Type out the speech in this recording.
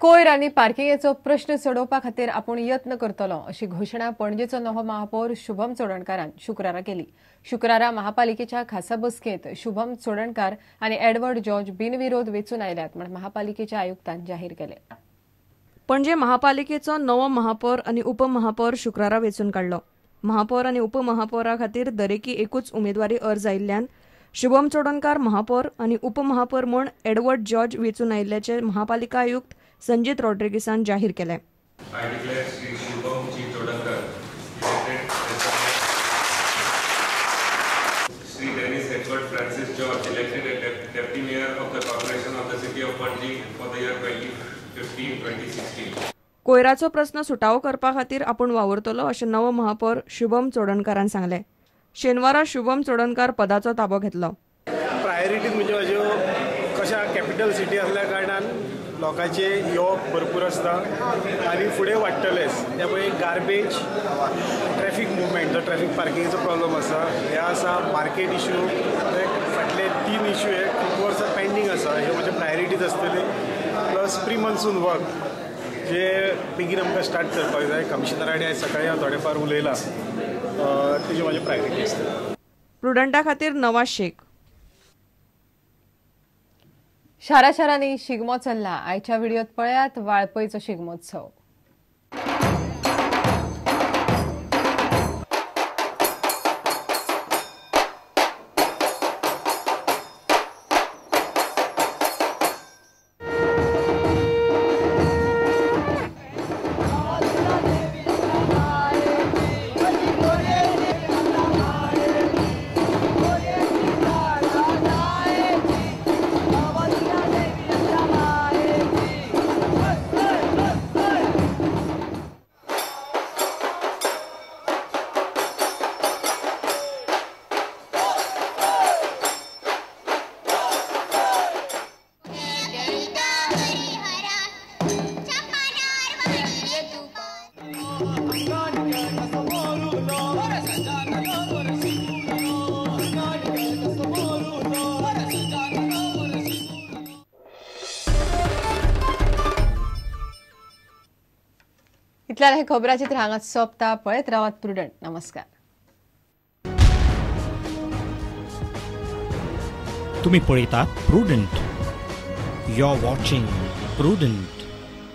कोयर आनी पार्किंगेचो प्रश्न सोडोवपा खातीर आपूण यत्न करतलो अशी घोशणा पणजेचो नवो महापौर शुभम चोडणकारान शुक्रारा केली। शुक्रारा महापालिकेच्या खासा बसकेंत शुभम चोडणकार आनी एडवर्ड जॉर्ज बिनविरोध वेचून आयल्यात म्हण महापालिकेच्या आयुक्तान जाहीर केले। पणजे महापालिकेचो नवो महापौर आनी उपमहापौर शुक्रारा वेचून काडलो। महापौर आनी उपमहापौरा खातीर दरेकी एकूच उमेदवारी अर्ज आयिल्ल्यान शुभम चोडणकार महापौर आनी उपमहापौर म्हूण एडवर्ड जॉर्ज वेचून आयिल्ल्याचे महापालिका आयुक्त संजीत रॉड्रिगेसान जाहीर केले। कोयराचो प्रश्न सुटावो करपा खातीर आपूण वावरतलो अशें नवो महापौर शुभम चोडणकारान सांगले। शेनवारा शुभम चोडणकार पदाचो ताबो घेतलो। प्रायोरिटी म्हणजे म्हाज्यो कशा कॅपिटल सिटी असल्या कारणान लोकांचे येवप भरपूर आसता आनी फुडें वाडटलेच। त्यामुळे गार्बेज, ट्रॅफिक मुवमेंट, जो ट्रॅफिक पार्किंगचो प्रॉब्लम आसा हे आसा, मार्केट इश्यू, फाटले 3 इश्यू हे खूब वर्सां पेंडींग आसा। हे म्हजे प्रायोरिटीज आसतले। प्लस प्री मन्सून वर्क जे बेगीन आमकां स्टार्ट करपाक जाय। कमिशनराक आयज सकाळीं हांव थोडेफार उलयलां, तेजी म्हाजी प्रायोरिटी आसतली। प्रुडंटा खातीर नवाज शेख। शारांनी शिगमो चल्ला। आयच्या व्हिडिओत पळयात वाळपयचो शिगमोत्सव। इतल्यान हे खबराचित्र हांगाच सोंपता। पळयत रावात प्रुडंट। नमस्कार। तुम्ही पळयतात Prudent. You are watching prudent.